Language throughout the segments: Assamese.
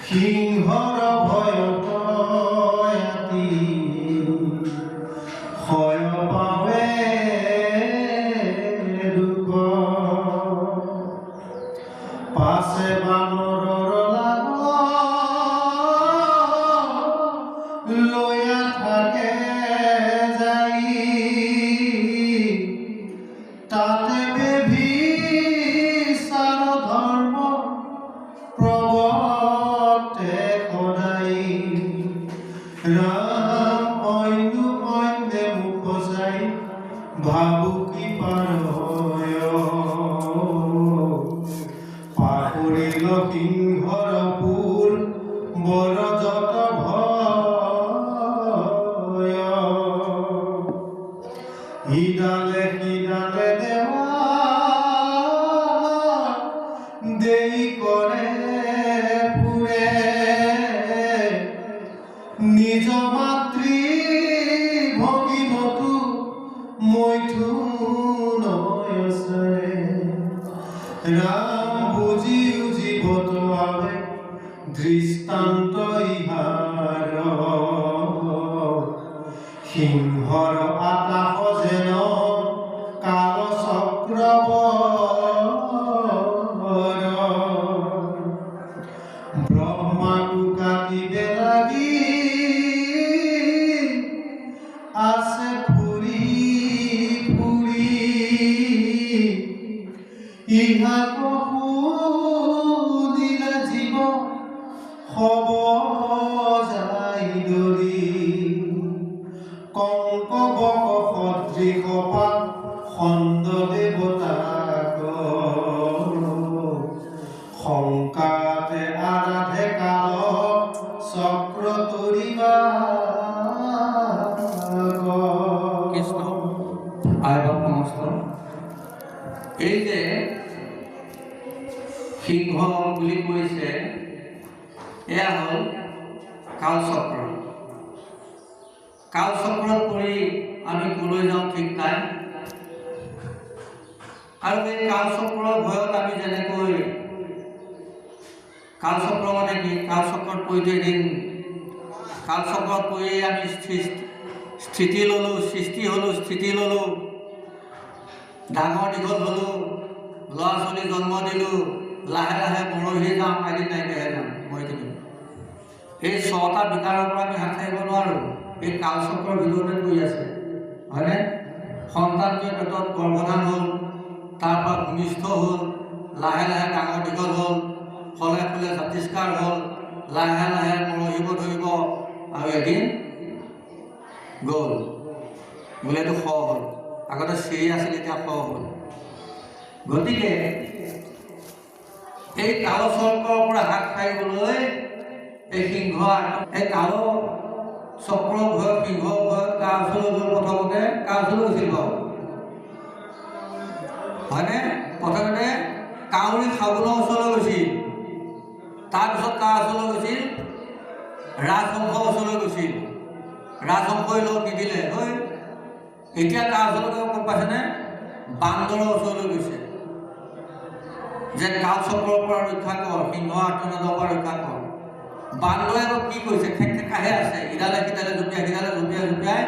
সিংহৰ ভয়তয়াতি হয় পাৱে দুখ পাছে বানৰৰ লাগ লৈয়া থাকে যাই তাতে বেভিচাৰ ধৰ্ম প্ৰৱৰ্তে সদায় ৰাম অন্যে মুখ চাই ভাবুকি পাৰ হয় পাহৰিল সিংহৰ পুৰ বৰজত ভয় ইডালে সিডালে দেৱা দেই কৰে ফুৰে নিজ মাতৃ ভগিনতো মৈথুনয়ছে ৰাম বুজিও জীৱত আবে দৃষ্টান্ত ইহাৰ সিংহৰ আকাশ যেন কালচক্ৰ ব্ৰহ্মাকো কাটিবে লাগি আছে ফুৰি ফুৰি ইহাক শুনিলে জীৱ হব যাই দৰি কংক বক সদৃশ পাত খণ্ড দেৱতাক শংকাতে আৰাধে কাল চক্ৰ তৰিবা কৃষ্ণ আইবা সমস্ত এই যে সিংহ বুলি কৈছে এয়া হ'ল কালচক্ৰ কালচক্ৰত পৰি আমি কলৈ যাওঁ ঠিক নাই আৰু এই কালচক্ৰৰ ভয়ত আমি যেনেকৈ কালচক্ৰ মানে কি কালচক্ৰত পৰিটো এদিন কালচক্ৰত পৰি আমি স্থিতি ল'লোঁ সৃষ্টি হ'লোঁ স্থিতি ল'লোঁ ডাঙৰ দীঘল হ'লোঁ ল'ৰা ছোৱালী জন্ম দিলোঁ লাহে লাহে মৰহি যাম এদিন নাইকিয়াহে যাম মৰি থাকিম এই ছটা বিকাৰৰ পৰা আমি হাত সাৰিব নোৱাৰোঁ এই কালচক্ৰৰ ভিতৰতে পৰি আছে হয়নে সন্তানটোৱে পেটত গৰ্ভধান হ'ল তাৰপৰা ভূমিষ্ঠ হ'ল লাহে লাহে ডাঙৰ দীঘল হ'ল ফলে ফলে জাতিষ্কাৰ হ'ল লাহে লাহে মৰহিব ধৰিব আৰু এদিন গ'ল বোলে এইটো শ হ'ল আগতে চিৰি আছিল এতিয়া শ হ'ল গতিকে এই কালচক্ৰৰ পৰা হাত সাৰিবলৈ এই সিংহ এই কাল চক্ৰ ভয়ত সিংহ ভয়ত কাৰ ওচৰলৈ গ'ল প্ৰথমতে কাৰ ওচৰলৈ গৈছিল বাৰু হয়নে প্ৰথমতে কাউৰী খাবলৈ ওচৰলৈ গৈছিল তাৰপিছত কাৰ ওচৰলৈ গৈছিল ৰাজহংসৰ ওচৰলৈ গৈছিল ৰাজহংসই লগ নিদিলে হয় এতিয়া কাৰ ওচৰলৈ গম পাইছেনে বান্দৰৰ ওচৰলৈ গৈছে যে কালচক্ৰৰ পৰা ৰক্ষা কৰ সিংহ আত্মনাদৰ পৰা ৰক্ষা কৰ বান্দৰে আকৌ কি কৰিছে খেকাহে আছে ইডালে সিডালে জঁপিয়াই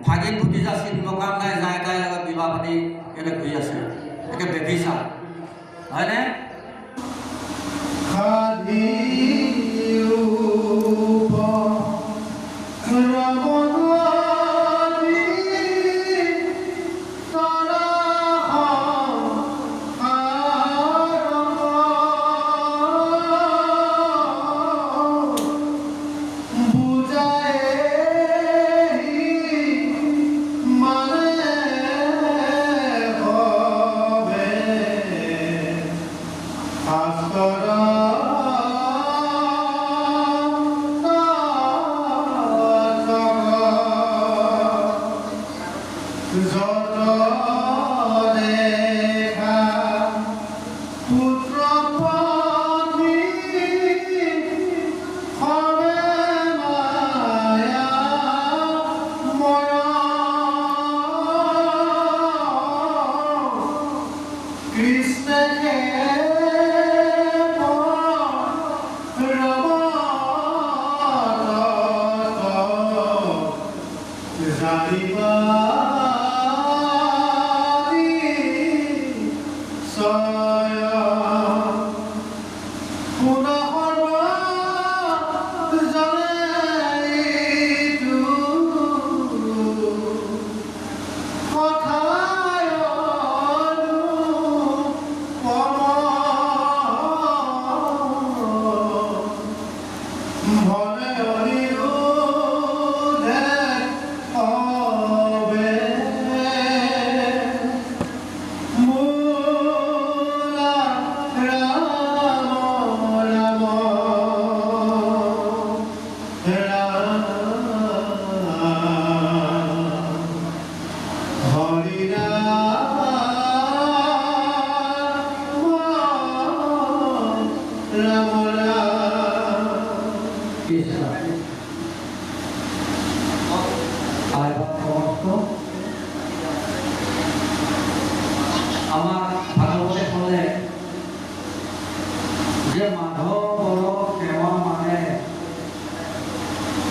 ভাগিন ভতিজা চিহ্ন কাম নাই যাই তাইৰ লগত বিবাহ পাতি এনে ঘূৰি আছে একে বেভিচা হয়নে কৃষ্ণে জানিবা আমাৰ ভাগবতে বলে যে মাধৱৰ সেৱা মানে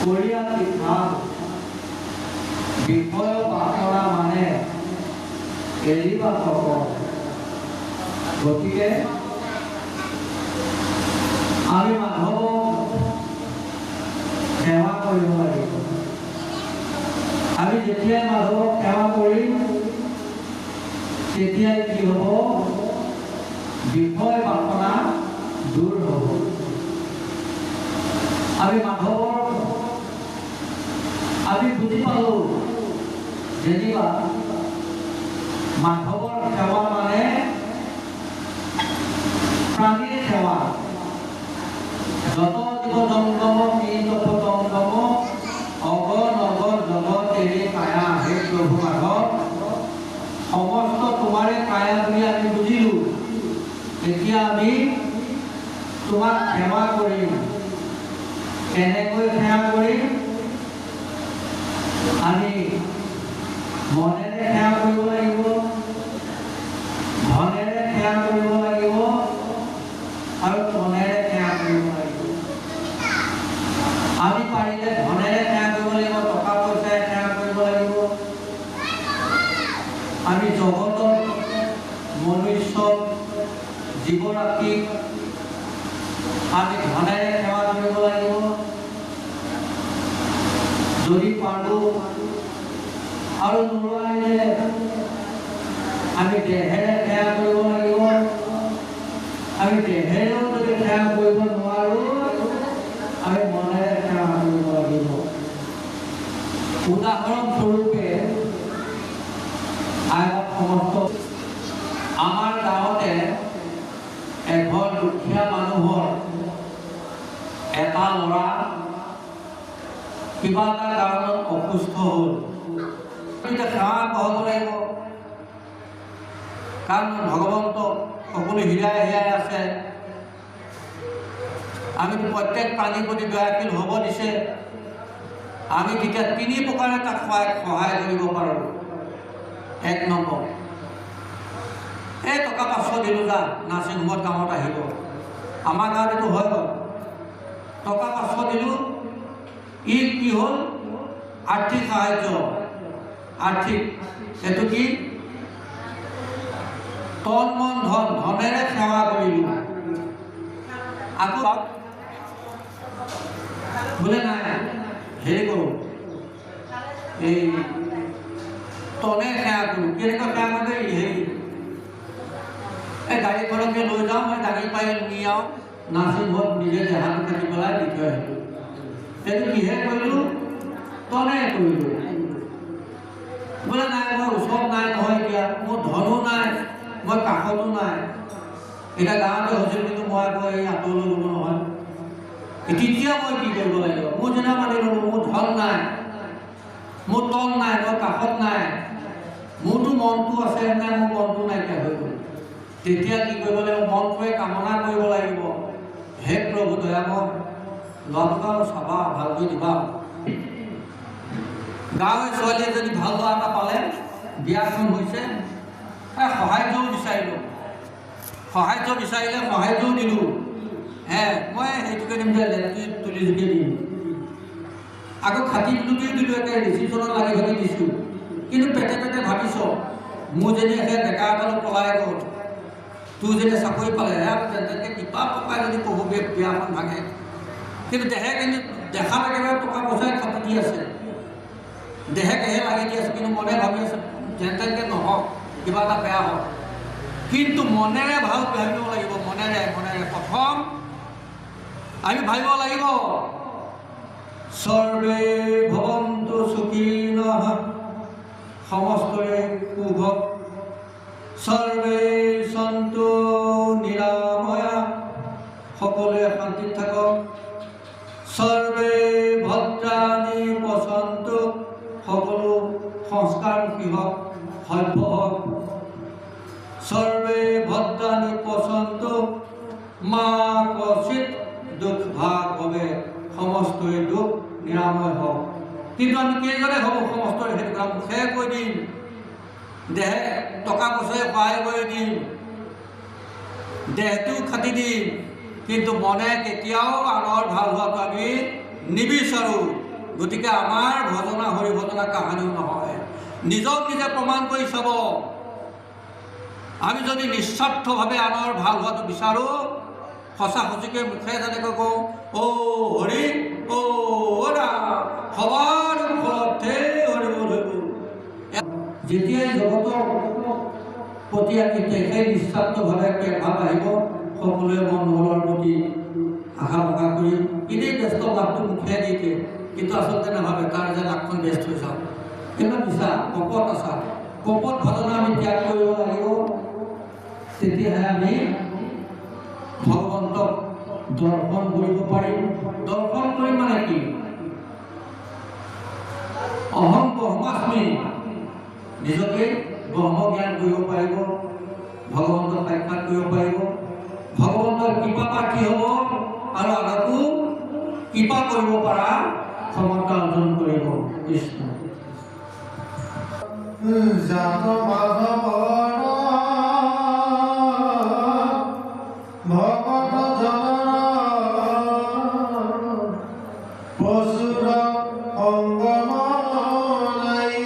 কৰিয়া তীৰ্থ বিষয় বাসনা মানে এৰিবা তক। গতিকে আমি মাধৱক সেৱা কৰিব লাগিব। আমি যেতিয়াই মাধৱক সেৱা কৰিম তেতিয়াই কি হ'ব, বিষয় বাসনা দূৰ হ'ব। আমি মাধৱৰ আমি বুজি পালোঁ যেনিবা মাধৱৰ সেৱা মানে প্ৰাণীৰ সেৱা। যত জীৱ জংগম কীট পতংগম অগ নগ জগত এৰি কায়া। হে প্ৰভু মাধৱ, সমস্ত তোমাৰে কায়া বুলি আমি বুজিলোঁ। এতিয়া আমি তোমাক সেৱা কৰিম। কেনেকৈ সেৱা কৰিম? আমি মনেৰে সেৱা কৰিব লাগিব, ধনেৰে সেৱা কৰিব লাগিব আৰু তনেৰে সেৱা কৰিব লাগিব। আমি পাৰিলে ধনেৰে সেৱা কৰিব লাগিব, টকা পইচাৰে সেৱা কৰিব লাগিব। আমি জগতৰ মনুষ্য জীৱৰাশিক আমি ধনেৰে সেৱা কৰিব লাগিব। যদি পাৰোঁ আৰু নোৱাৰিলে আমি দেহেৰে সেৱা কৰিব লাগিব। আমি দেহেৰেও যদি সেৱা কৰিব নোৱাৰোঁ আমি মনেৰে সেৱা কৰিব লাগিব। উদাহৰণস্বৰূপে সমস্ত আমাৰ গাঁৱতে এঘৰ দুখীয়া মানুহৰ এটা ল'ৰা কিবা এটা কাৰণত অসুস্থ হ'ল। এতিয়া সেৱা বহাব লাগিব, কাৰণ ভগৱন্ত সকলো হীৰাই হীৰাই আছে। আমিতো প্ৰত্যেক প্ৰাণীৰ প্ৰতি দয়াশীল হ'ব দিছে। আমি তেতিয়া তিনি প্ৰকাৰে তাক সহায় কৰিব পাৰোঁ। এক নম্বৰ, এই টকা 500 দিলোঁ, যা নাৰ্ছিং হোমত কামত আহিব। আমাৰ গাঁৱত এইটো হৈ গ'ল। টকা 500 দিলোঁ, ই কি হ'ল? আৰ্থিক সাহায্য। আৰ্থিক সেইটো কি? তন মন ধন, ধনেৰে সেৱা কৰিলোঁ। আকৌ বোলে নাই হেৰি কৰোঁ, এই তনে সেৱা কৰোঁ। কেনেকুৱা সেৱা কৰিলে? হেৰি এই গাড়ীখনকে লৈ যাওঁ, মই দাঙি পাই নি যাওঁ নাৰ্ছিং হোমত, নিজে দেহাটো কাটি পেলাই দি থৈ আহিলোঁ। সেইটো কিহে কৰিলোঁ? তনে কৰিলোঁ। বোলে নাই মই ওচৰত নাই নহয়, এতিয়া মোৰ ধনো নাই, মই কাষতো নাই। এতিয়া গাঁৱতে হৈছিল, কিন্তু মই আকৌ এই আঁতৰলৈ গ'লোঁ নহয়। তেতিয়া মই কি কৰিব লাগিব? মোৰ যেনে মানি ল'লোঁ, মোৰ ধন নাই, মোৰ তন নাই, মই কাষত নাই, মোৰতো মনটো আছে নাই, মোৰ মনটো নাইকিয়া হৈ গ'ল। তেতিয়া কি কৰিব লাগিব? মনটোৱে কামনা কৰিব লাগিব, হে প্ৰভু দয়াময়, ল'ৰাটোক চাবা, ভালকৈ দিবা। গাঁৱৰ ছোৱালী এজনী ভাল ল'ৰা এটা পালে, বিয়াখন হৈছে, সাহায্যও বিচাৰিলোঁ। সাহায্য বিচাৰিলে সাহায্যও দিলোঁ। মই সেইটোকে দিম যে লেপটি তুলি জুকি দিম, আকৌ খাটি বিলুটিও দিলোঁ, একে ৰিচিপশ্যনত লাগি ভাগি দিছোঁ। কিন্তু পেটে পেটে ভাবিছ মোৰ যদি সেই ডেকা এটালৈ পলাই গ'ল, তোৰ যেতিয়া চাকৰি পালে তেনেকৈ কিবা পকাই যদি পহুৱে বিয়াখন ভাঙে। কিন্তু দেখাত একেবাৰে টকা পইচাই খাটি দি আছে, দেহে কেহে লাগি দি আছে, কিন্তু মনে ভাবি আছে যেন তেনেকৈ নহওক, কিবা এটা বেয়া হওক। কিন্তু মনেৰে ভাল ভাবিব লাগিব, মনেৰে প্ৰথম আমি ভাবিব লাগিব সৰ্বে ভৱন্তু সুখিনঃ, সমস্তৰে সুভক, সৰ্বে সন্তু নিৰাময়া, সকলোৱে শান্তিত থাকক, সৰ্বে ভদ্ৰাণি পচন্তু, সকলো সংস্কাৰমুখী হওক, সভ্য হওক, সৰ্বে ভদ্ৰাণি পচন্তু মা কচিত দুখ ভাগ হবে, সমস্তই দুখ নিৰাময় হওক। কিন্তু আমি কেইজনে হ'ব সমস্তই সেইটো কাম মুখেৰে কৈ দিম, দেহে টকা পইচাই সহায় কৰি দিম, দেহটোও খাটি দিম, কিন্তু মনে কেতিয়াও আনৰ ভাল হোৱাটো আমি নিবিচাৰোঁ। গতিকে আমাৰ ভজনা হৰি ভজনা কাহানিও নহয়, নিজক নিজে প্ৰমাণ কৰি চাব। আমি যদি নিস্বাৰ্থভাৱে আনৰ ভাল হোৱাটো বিচাৰোঁ, সঁচা সঁচিকৈ মুখেৰে যেনেকৈ কওঁ অ' হৰি অ' ৰাম, সবাৰ ফলতে হৰি বল হৈ গ'ল। যেতিয়াই জগতৰ প্ৰতি আমি সেই নিস্বাৰ্থভাৱে ভাৱ আহিব, সকলোৱে মনোবলৰ প্ৰতি আশা প্ৰকাশ কৰিম। এনেই ব্যস্ত ভাৱটো মুখেৰে দি দিয়ে, কিন্তু আচলতে নাভাবে তাৰ যে নাকখন ব্যস্ত হৈ যাওঁ, কিন্তু মিছা কপট আছা। কপট ভজনা আমি ত্যাগ কৰিব লাগিব, তেতিয়াহে আমি ভগৱন্তক দৰ্শন কৰিব পাৰিম। দৰ্শন কৰিম মানে কি? অহম ব্ৰহ্মাস্মি, নিজকে ব্ৰহ্ম জ্ঞান কৰিব পাৰিব, ভগৱন্তক সাক্ষাৎ কৰিব পাৰিব, ভগৱন্তৰ কৃপা প্ৰাৰ্থী হ'ব, আৰু আনকো কৃপা কৰিব পৰা ক্ষমতা অৰ্জন কৰিব। কৃষ্ণ জাত মাধৱৰ ভকত জনৰ পশুৰ অংগম নাই,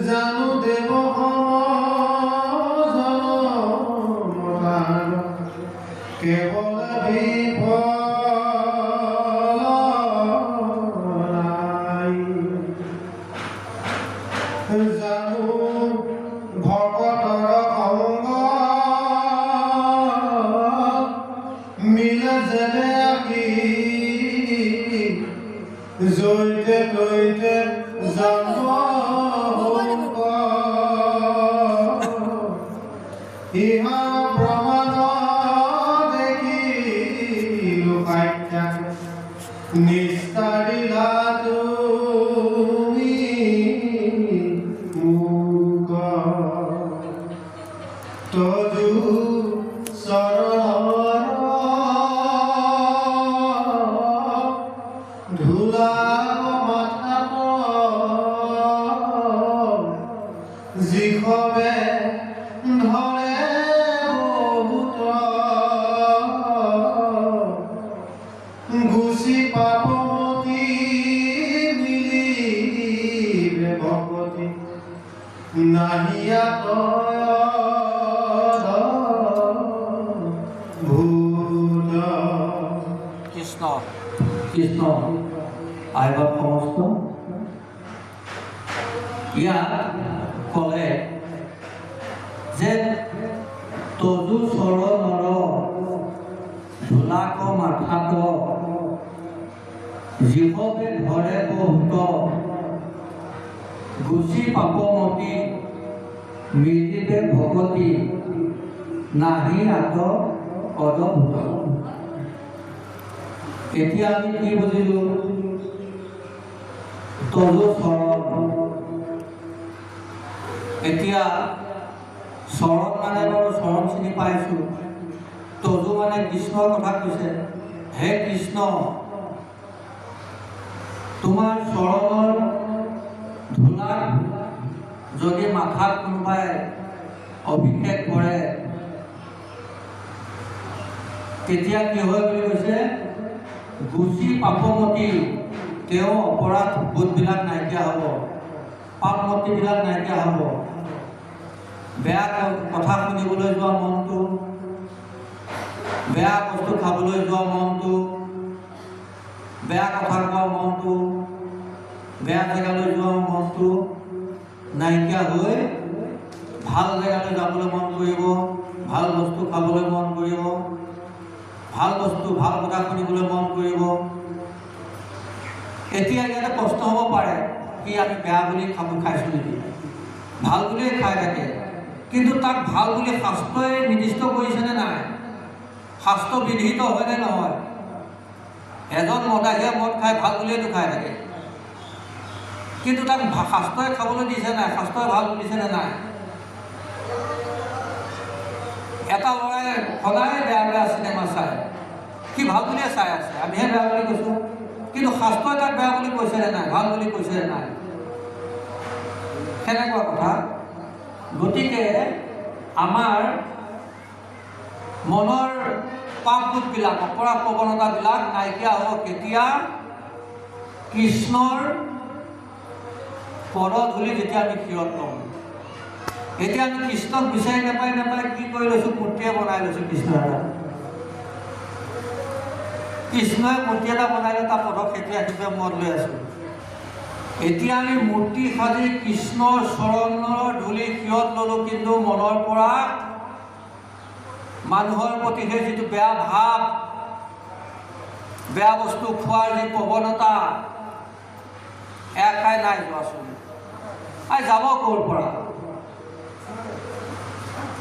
জানো দেৱ কেৱল জানো ভকতৰ অংগ মিলে যেনে আহি, জৈতে তৈতে জন্ম ইহা প্ৰমাণ দেখি লোকাখ্যান নিস্তাৰিলা তুমি মোক, তজু চৰণৰ ধূলা মাথাত যিখবে ধৰে বহুত, গুচি পাপমতি মিলিবে ভকতি, নাহিয়াত ভূত। কৃষ্ণ কৃষ্ণ আইবা সমস্ত। ইয়াত ক'লে যে তদু চৰণৰ ধূলাক মাথাত যিহবে ধৰে বহুত, গুচি পাপমতি মিলিবে ভকতি, নাহি আত অদভূত। এতিয়া আমি কি বুজিলোঁ? তদু চৰণ। এতিয়া চৰণ মানে বাৰু চৰণ চিনি পাইছোঁ, তদু মানে কৃষ্ণৰ কথা কৈছে। হে কৃষ্ণ, তোমাৰ চৰণৰ ধূলাক যদি মাথাত কোনোবাই অভিষেক কৰে তেতিয়া কি হয় বুলি কৈছে, গুচি পাপমতী, তেওঁ অপৰাধ বোধবিলাক নাইকিয়া হ'ব, পাপমতিবিলাক নাইকিয়া হ'ব, বেয়া কথা শুনিবলৈ যোৱা মনটো, বেয়া বস্তু খাবলৈ যোৱা মনটো, বেয়া কথা কোৱা মনটো, বেয়া জেগালৈ যোৱা মনটো নাইকিয়া হৈ ভাল জেগালৈ যাবলৈ মন কৰিব, ভাল বস্তু খাবলৈ মন কৰিব, ভাল বস্তু ভাল কথা শুনিবলৈ মন কৰিব। এতিয়া ইয়াতে প্ৰশ্ন হ'ব পাৰে, কি আমি বেয়া বুলি খাইছোঁ নেকি? ভাল বুলিয়ে খাই থাকে, কিন্তু তাক ভাল বুলি শাস্ত্ৰই নিৰ্দিষ্ট কৰিছেনে নাই? শাস্ত্ৰ বিধিত হয়নে নহয়? এজন মদাহীয়ে মদ খাই ভাল বুলিয়েতো খাই থাকে, কিন্তু তাক শাস্ত্ৰই খাবলৈ দিছে নাই? শাস্ত্ৰই ভাল বুলিছেনে নাই? এটা ল'ৰাই সদায় বেয়া বেয়া চিনেমা চায়, সি ভাল বুলিয়ে চাই আছে, আমিহে বেয়া বুলি কৈছোঁ, কিন্তু শাস্ত্ৰই তাক বেয়া বুলি কৈছেনে নাই? ভাল বুলি কৈছেনে নাই? সেনেকুৱা কথা। গতিকে আমাৰ মনৰ পাপবোধবিলাক, অপৰাধ প্ৰৱণতাবিলাক নাইকিয়া হ'ব কেতিয়া? কৃষ্ণৰ পদধূলি যেতিয়া আমি শিৰত লওঁ। এতিয়া আমি কৃষ্ণক বিচাৰি নাপাই কি কৰি লৈছোঁ? মূৰ্তিয়ে বনাই লৈছোঁ কৃষ্ণ এটা। কৃষ্ণই মূৰ্তি এটা বনাই লৈ তাৰ পদক সেইটোৱে মন লৈ আছোঁ। এতিয়া আমি মূৰ্তি সাজি কৃষ্ণৰ চৰণৰ ধূলি শিৰত ল'লোঁ, কিন্তু মনৰ পৰা মানুহৰ প্ৰতি সেই যিটো বেয়া ভাৱ, বেয়া বস্তু খোৱাৰ যি প্ৰৱণতা, একাই নাই যোৱাচোন। যাব ক'ৰ পৰা?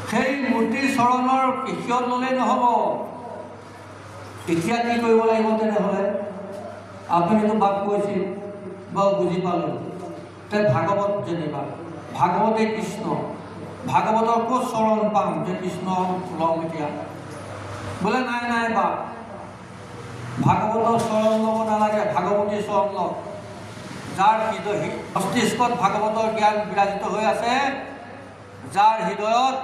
সেই মূৰ্তিৰ চৰণৰ শিৰত ল'লেই নহ'ব। এতিয়া কি কৰিব লাগিব তেনেহ'লে? আপুনিতো বাপ কৈছিল, বাৰু বুজি পালোঁ। তে ভাগৱত যেনিবা, ভাগৱতে কৃষ্ণ, ভাগৱতৰ ক'ত চৰণ পাম যে কৃষ্ণ লওঁ এতিয়া? বোলে নাই বাপ, ভাগৱতৰ চৰণ ল'ব নালাগে, ভাগৱতীৰ চৰণ লওক। যাৰ হৃদয় মস্তিষ্কত ভাগৱতৰ জ্ঞান বিৰাজিত হৈ আছে, যাৰ হৃদয়ত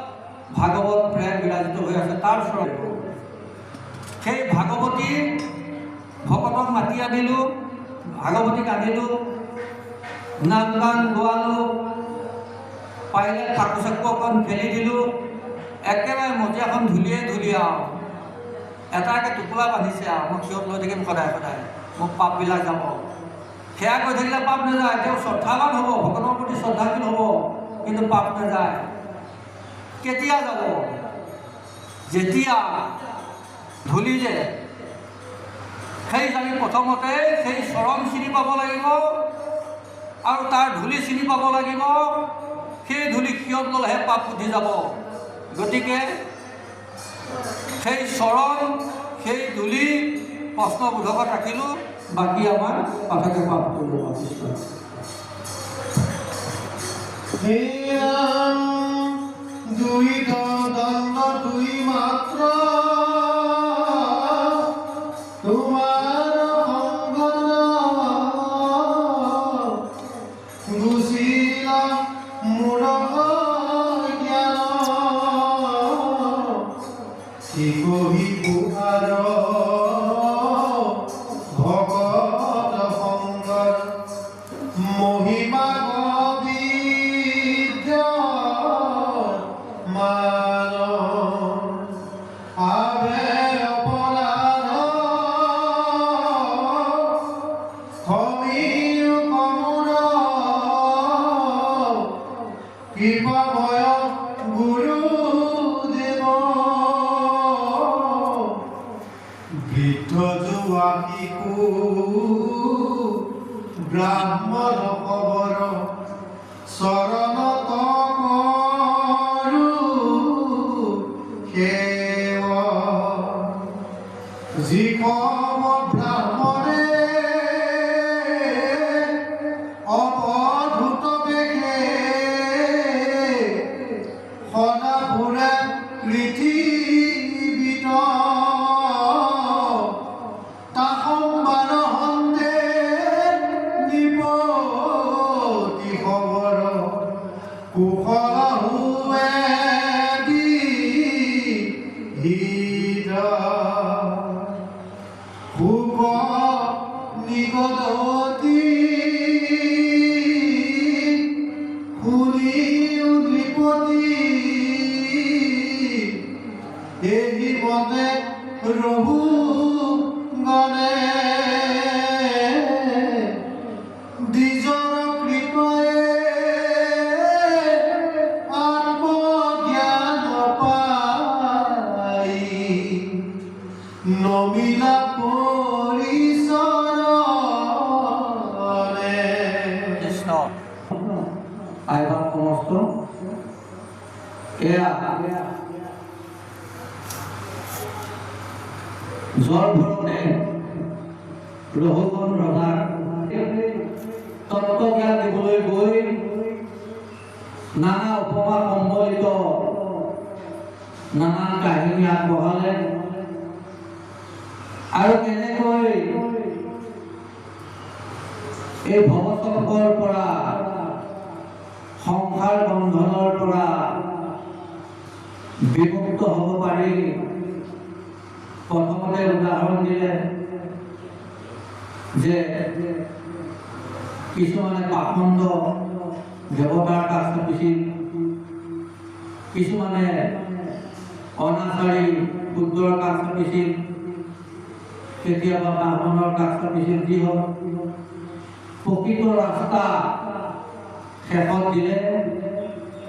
ভাগৱত প্ৰেম বিৰাজিত হৈ আছে, তাৰ চৰণ। সেই ভাগৱতী ভকতক মাতি আনিলোঁ, ভাগৱতীক আনিলোঁ, নাম গান গোৱালোঁ, পাৰিলে ঠাকু চাকু অকণ খেলি দিলোঁ, একেবাৰে মজিয়াখন ধুলিয়ে এটাকে টোপোলা বান্ধিছে আৰু মই শিৰত লৈ থাকিম সদায় মোক পাপবিলাক যাব। সেয়া কৈ থাকিলে পাপ নাযায়, তেওঁ শ্ৰদ্ধাৱান হ'ব, ভগৱানৰ প্ৰতি শ্ৰদ্ধাশীল হ'ব, কিন্তু পাপ নাযায়। কেতিয়া যাব? যেতিয়া ধূলি যে সেই আমি প্ৰথমতে সেই চৰণ চিনি পাব লাগিব, আৰু তাৰ ধূলি চিনি পাব লাগিব। সেই ধূলি শিৰত ল'লেহে পাপ বুদ্ধি যাব। গতিকে সেই চৰণ, সেই ধূলি প্ৰশ্নবোধকত ৰাখিলোঁ, বাকী আমাৰ পাঠকে পাপ কৰিব। দুই দণ্ড দুই মাত্ৰ, তোমাৰ সংগ গুচিলা মোৰ জ্ঞান, শিকহি পুহাৰ ভকত সংগৰ মহিমা মান আবে অপৰাধ সমীৰ কমুৰ কৃপাময় গুৰুদেৱ বৃদ্ধ যোৱা শিশু ব্ৰাহ্মণ খবৰ চৰণত যিকম ব্ৰাহ্মণে অৱধূত বেশে সদাপুৰে পৃথিৱীত তাসম্বাদ হন্তে নিপতি খবৰ কুশল হুৱে শুনি নৃপতি এই মতে ৰঘু গণে দ্বিজৰ কৃপায়ে আত্মজ্ঞান পাই নমিলা পৰিচৰণে। কৃষ্ণ আইবাৰ সমস্ত এয়া জল ভৰণে ৰঘুগণ ৰজাৰ তত্ত্বজ্ঞান দিবলৈ গৈ নানা উপমা সম্বলিত নানান কাহিনী আগবঢ়ালে আৰু কেনেকৈ এই ভৱচক্ৰৰ পৰা সংসাৰ বন্ধনৰ পৰা বিমুক্ত হ'ব পাৰি প্ৰথমতে উদাহৰণ দিলে যে কিছুমানে পাখণ্ড দেৱতাৰ কাষ চাপিছিল, কিছুমানে অনাচাৰী ক্ষুদ্ৰৰ কাষ চাপিছিল, কেতিয়াবা ব্ৰাহ্মণৰ কাষ চাপিছিল। যি হওক প্ৰকৃত ৰাস্তা শেষত দিলে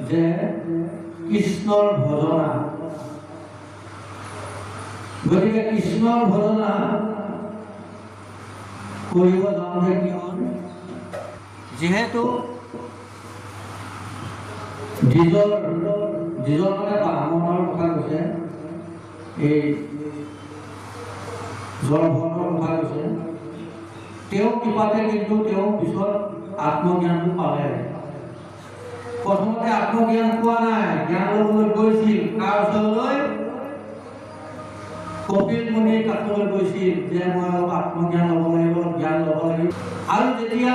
যে কৃষ্ণৰ ভজনা। গতিকে কৃষ্ণৰ ভজনা কৰিব যাওঁতে কি হ'ল, যিহেতু দ্বিজৰ মানে ব্ৰাহ্মণৰ কথা কৈছে, এই জলভৰণৰ কথা কৈছে, তেওঁ কৃপাতে কিন্তু তেওঁ পিছত আত্মজ্ঞানটো পালে। প্ৰথমতে আত্মজ্ঞান পোৱা নাই, জ্ঞান ল'বলৈ গৈছিল কাৰ ওচৰলৈ? কপিল মুনিৰ কাষলৈ গৈছিল যে মই অলপ আত্মজ্ঞান ল'ব লাগিব, জ্ঞান ল'ব লাগিব। আৰু যেতিয়া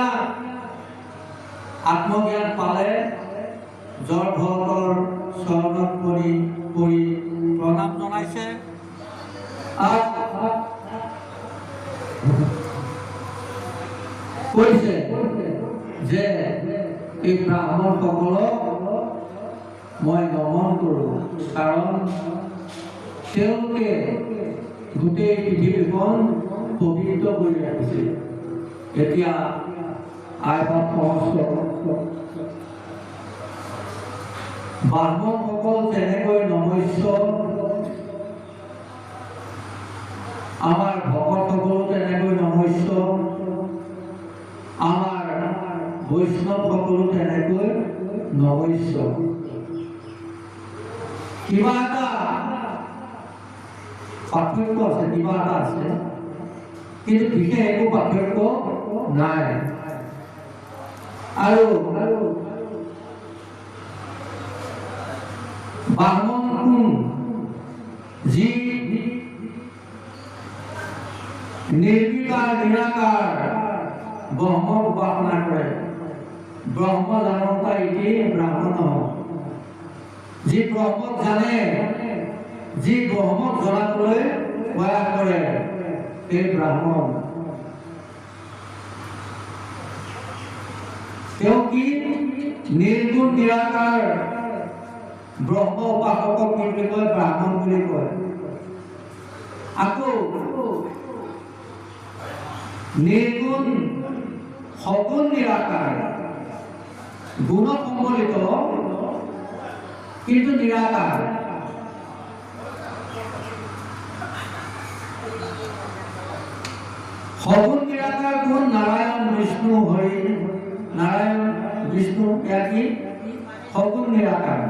আত্মজ্ঞান পালে জলভৰণৰ চৰণত পৰি প্ৰণাম জনাইছে আৰু কৈছে যে এই ব্ৰাহ্মণসকলক মই নমন কৰোঁ, কাৰণ তেওঁলোকে গোটেই পৃথিৱীখন পবিত্ৰ কৰি ৰাখিছিল। এতিয়া আইবাৰ সমস্ত ব্ৰাহ্মণসকল যেনেকৈ নমস্য, আমাৰ ভকতসকলো তেনেকৈ নমস্য, আমাৰ বৈষ্ণৱসকলো তেনেকৈ নমস্য। কিবা এটা পাৰ্থক্য আছে, কিবা এটা আছে, কিন্তু বিশেষ একো পাৰ্থক্য নাই। আৰু ব্ৰাহ্মণ কোন? যি নিৰ্বিকাৰ নিৰাকাৰ ব্ৰহ্মক উপাসনা কৰে। ব্ৰহ্ম জানতা ইতি ব্ৰাহ্মণ। যি ব্ৰহ্মক জানে, যি ব্ৰহ্মক জনাবলৈ প্ৰয়াস কৰে, সেই ব্ৰাহ্মণ। তেওঁ কি? নিৰ্গুণ নিৰাকাৰ ব্ৰহ্ম উপাসকক কি বুলি কয়? ব্ৰাহ্মণ বুলি কয়। আকৌ নিৰ্গুণ সগুণ নিৰাকাৰ, গুণ সম্বলিত কিন্তু নিৰাকাৰ। সগুণ নিৰাকাৰ গুণ নাৰায়ণ বিষ্ণু হৰি, নাৰায়ণ বিষ্ণু একই সগুণ নিৰাকাৰ।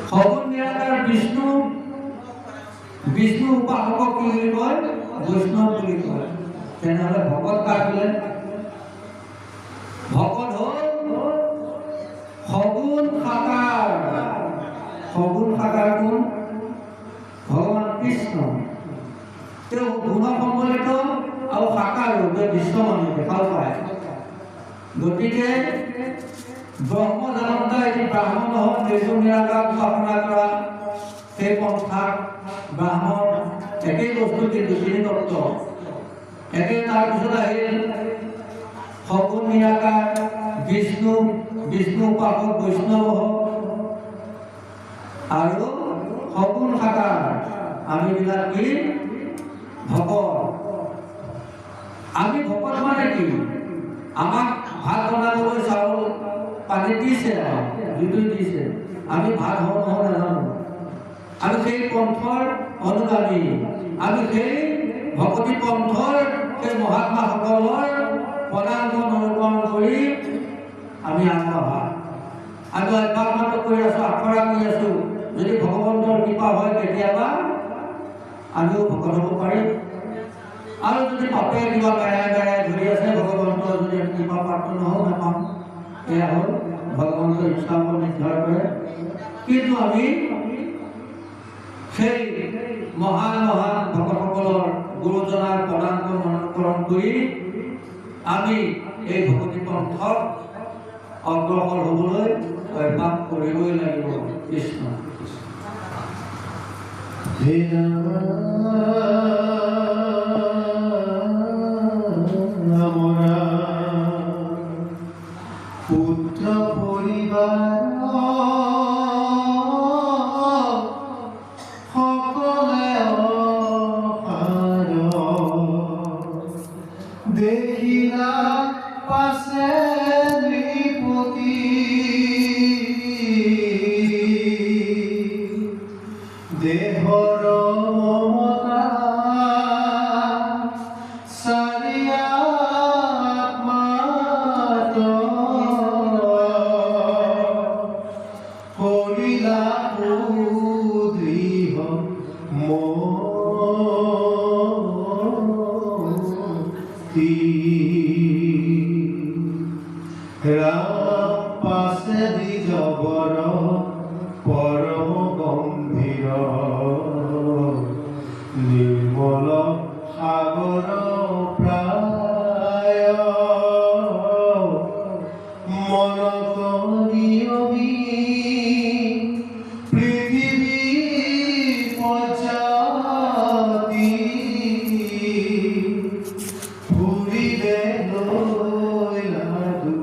সগুণ নিৰাকাৰ বিষ্ণু, বিষ্ণু উপাসক কি বুলি কয়? বৈষ্ণৱ বুলি কয়। তেনেহলে ভকত কাক বোলে? ভকত হল সগুণ সাকাৰ। সগুণ সাকাৰ কোন? ভগৱান কৃষ্ণ। তেওঁ গুণ সম্বলিত আৰু সাকাৰ ৰূপে দৃশ্যমানে দেখাও পায়। গতিকে ব্ৰহ্ম জানতা এটি ব্ৰাহ্মণ হল নিৰ্গুণ নিৰাকাৰ উপাসনা কৰা সেই পন্থাক ব্ৰাহ্মণ একেই বস্তু কিন্তু তিনি তত্ত্ব একে। তাৰপিছত আহিল সগুণ নিৰাকাৰ বিষ্ণু বিষ্ণু উপাসক বৈষ্ণৱ হওক আৰু সগুণ সাকাৰ আমিবিলাক কি ভকত। আমি ভকত মানে কি? আমাক ভাত বনাবলৈ চাউল পানী দিছে, জুই দিছে, আমি ভাত হওঁ নহওঁ নাজানো। আমি সেই পন্থৰ অনুগামী, আমি সেই ভকতি পন্থৰ সেই মহাত্মাসকলৰ পদাঙ্কন অনুকৰণ কৰি আমি আগবঢ়া। আমি অভ্যাস মাত্ৰ কৰি আছোঁ, আখৰা কৰি আছোঁ। যদি ভগৱন্তৰ কৃপা হয় কেতিয়াবা আমিও ভকত হ'ব পাৰিম। আৰু যদি পাপে কিবা বেৰাই বেৰাই ধৰি আছে, ভগৱন্তৰ যদি কৃপা প্ৰাপ্ত নহওঁ নাপাম। এয়া হ'ল ভগৱন্তৰ ইচ্ছা নিৰ্ধাৰ কৰে। কিন্তু আমি সেই মহান মহান ভকতসকলৰ গুৰুজনাৰ পদাঙ্কন অনুকৰণ কৰি আমি এই ভকতি পন্থত অগ্ৰসৰ হ'বলৈ অভ্যাস কৰিবই লাগিব। কৃষ্ণ পুত্ৰ পৰিবাৰ সকলে দেখিলা পাছে নৃপতি দেহৰ মমতা চাৰিয়াত্মাত কৰিলা দৃঢ় মতি ৰাম পাছে দ্বিজবৰ পৰম গম্ভীৰ নিৰ্মল সাগৰ প্ৰায় মন কৰিয়বি পৃথিৱী পৰ্যাতি ফুৰিলে লৈ লাডু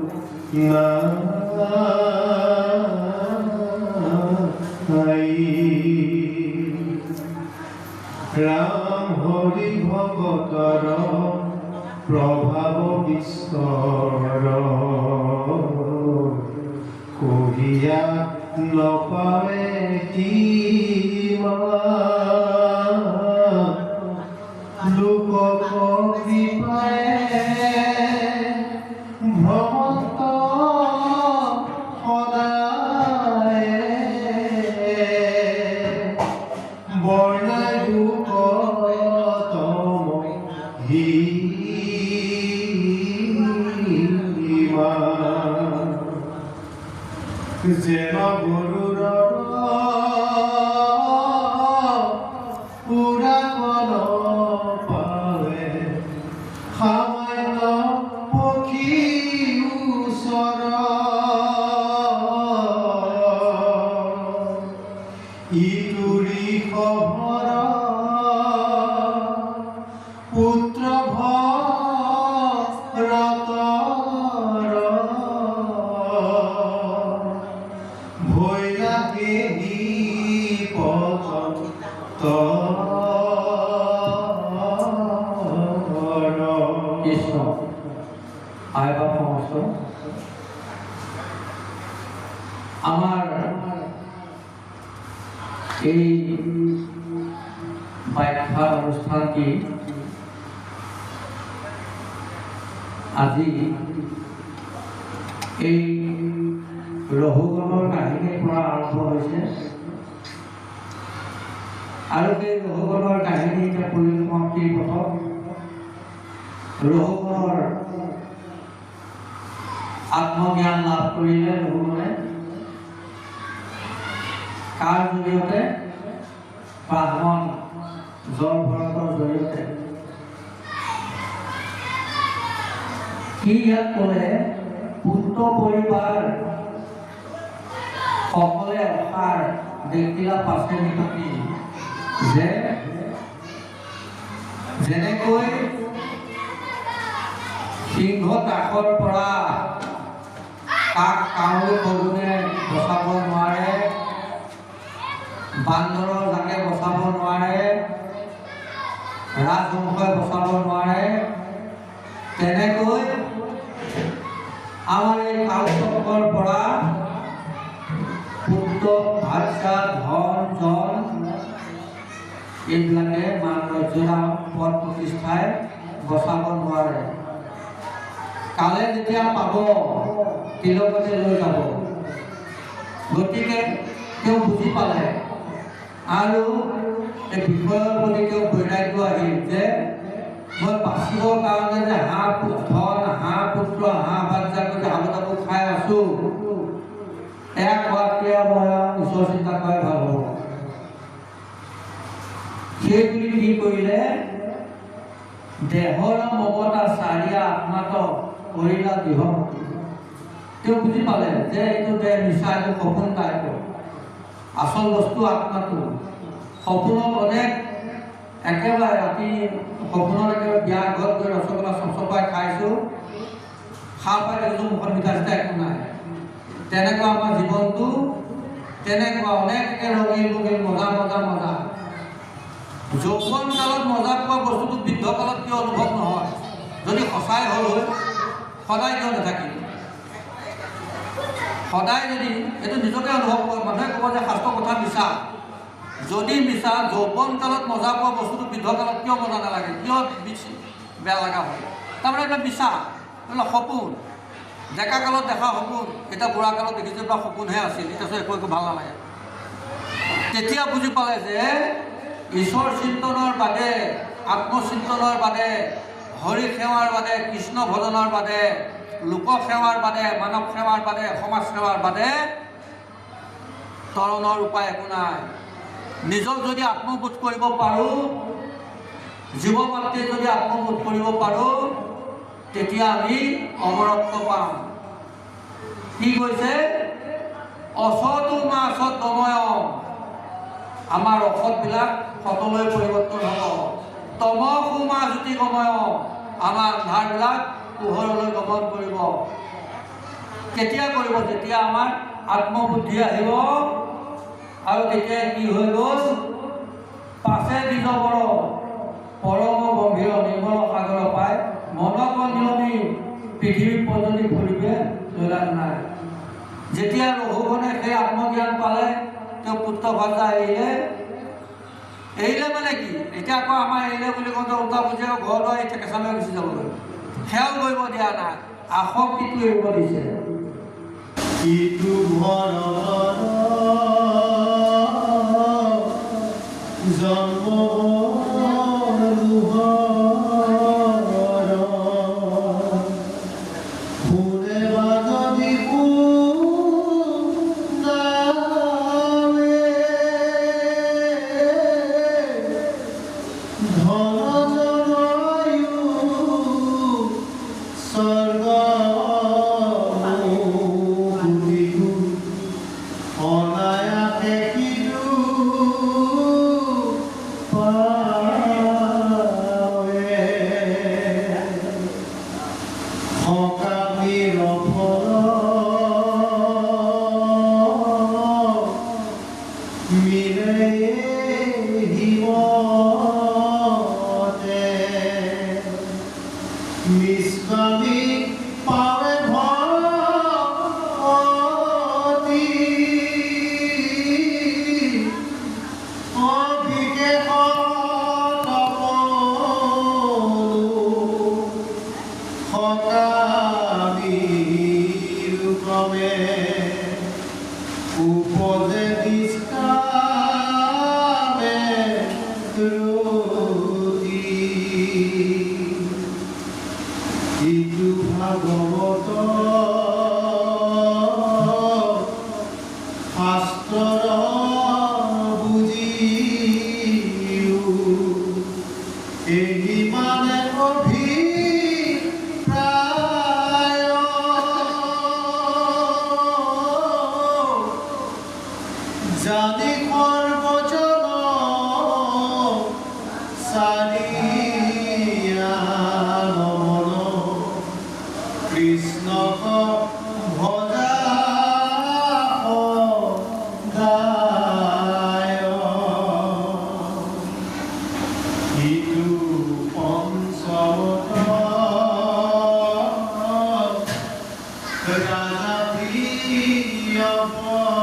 ৰাম হৰি ভগতৰ প্ৰভাৱ বিস্তৰ কহিয়া নপাৱে কিমা লোকক কৃপায়ে ভ্ৰমন্ত সদায় বৰ্ণাই লোকতম হিমা যেন গৰুৰ পুৰাকন পাৱে সামান্য পক্ষী ওচৰ ইতুৰি খবৰ পুত্ৰ ভৰতৰ ভৈলা কেহি পথ কৃষ্ণ আইবা সমস্ত আমাৰ এই ব্যাখ্যা অনুষ্ঠানটি আজি এই ৰঘুগণৰ কাহিনীৰ পৰা আৰম্ভ হৈছে আৰু সেই ৰঘুগণৰ কাহিনী এতিয়া পৰিসমাপ্তিৰ পথত। ৰঘুগণৰ আত্মজ্ঞান লাভ কৰিলে ৰঘুগণে কাৰ জৰিয়তে? ব্ৰাহ্মণ জল ভৰতৰ জৰিয়তে। কি ইয়াত ক'লে? পুত্ৰ পৰিবাৰ সকলে অসাৰ দেখিলা পাছে নিপতি। যে যেনেকৈ সিংহ কাষৰ পৰা কাক কাউৰী শগুনে বচাব নোৱাৰে, বান্দৰৰ জাকে বচাব নোৱাৰে, ৰাজহংসই বচাব নোৱাৰে। তেনেকৈ আমাৰ এই কালচক্ৰৰ পৰা পুত্ৰ, ভাষা, ধন, জন এইবিলাকে মান মৰ্যাদা পদ প্ৰতিষ্ঠাই বচাব নোৱাৰে। কালে যেতিয়া পাব তিলকতে লৈ যাব। গতিকে তেওঁ বুজি পালে আৰু এই বিষয়ৰ প্ৰতি তেওঁ বৈৰাগ্য আহিল যে মই বাচিবৰ কাৰণে যে ধন, হাঁহ পুত্ৰ, হাঁহ বাচ্চা কৰি হাবু তাবু খাই আছো, এয়া খোৱাতকৈ মই ঈশ্বৰ চিন্তা কৰাই ভাল হ'ব। সেই বুলি কি কৰিলে, দেহৰ মমতা চাৰিয়া আত্মাত কৰিলা দৃঢ়মতি। তেওঁ বুজি পালে যে এইটো দেহ মিছা, এইটো সপোন টাইপৰ, আচল বস্তু আত্মাটো। সপোনত অনেক একেবাৰে ৰাতি সপোনত একেবাৰে বিয়া ঘৰত গৈ ৰসগোল্লা চচপাই খাইছোঁ, খাই পাই দেখিছোঁ মুখত মিঠা চিঠা একো নাই। তেনেকুৱা আমাৰ জীৱনটো, তেনেকুৱা অনেক ৰঙীন ৰঙীন মজা মজা মজা। যৌৱন কালত মজা পোৱা বস্তুটো বৃদ্ধ কালত কিয় অনুভৱ নহয়? যদি সঁচাই হ'ল হয় সদায় কিয় নাথাকিল? সদায় যদি এইটো নিজকে অনুভৱ কৰে, মানুহে ক'ব যে শাস্ত্ৰৰ কথা মিছা। যদি মিছা, যৌৱন কালত মজা পোৱা বস্তুটো বৃদ্ধ কালত কিয় মজা নালাগে, কিয় বেয়া লগা হয়? তাৰমানে এইবিলাক মিছা, এইবিলাক সপোন। ডেকা কালত দেখা সপোন, এতিয়া বুঢ়া কালত দেখিছোঁ এইবিলাক সপোনহে আছিল, এতিয়া একো একো ভাল নালাগে। তেতিয়া বুজি পালে যে ঈশ্বৰ চিন্তনৰ বাদে, আত্মচিন্তনৰ বাদে, হৰি সেৱাৰ বাদে, কৃষ্ণ ভজনৰ বাদে, লোক সেৱাৰ বাদে, মানৱ সেৱাৰ বাদে, সমাজ সেৱাৰ বাদে তৰণৰ উপায় একো নাই। নিজক যদি আত্মবোধ কৰিব পাৰোঁ, জীৱ মাতৃ যদি আত্মবোধ কৰিব পাৰোঁ, তেতিয়া আমি অমৰত্ব পাম। কি কৈছে? অসতো মাছত দময়, আমাৰ অসৎবিলাক সতলৈ পৰিৱৰ্তন হ'ব। তমসু মা জ্যোতি গময়, আমাৰ আন্ধাৰবিলাক পোহৰলৈ গমন কৰিব। কেতিয়া কৰিব? যেতিয়া আমাৰ আত্মবুদ্ধি আহিব আৰু তেতিয়া কি হৈ গ'ল? পাছে দিজ বৰ পৰম গম্ভীৰ নিৰ্মল সাগৰ পায়, মনক নিয়মি পৃথিৱী পৰ্যন্ত ফুৰিবে জলাত নাই। যেতিয়া ৰঘুগণে সেই আত্মজ্ঞান পালে, তেওঁ পুত্ৰ ভাষা এৰিলে মানে কি? এতিয়া আকৌ আমাৰ এৰিলে বুলি কওঁতে উল্টা বুজি ঘৰলৈ কেঁচালৈ গুচি যাবলৈ সেয়াও কৰিব দিয়া নাই, আসক্তিটো এৰিব দিছে। ইটো ভৰণৰ জন্ম কৃষ্ণ ভজা Zoko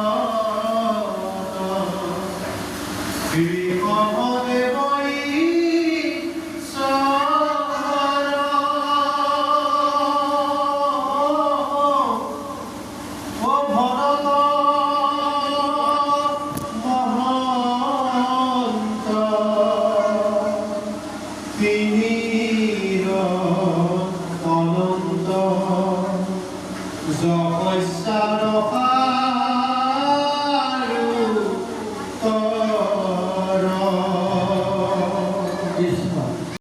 Saro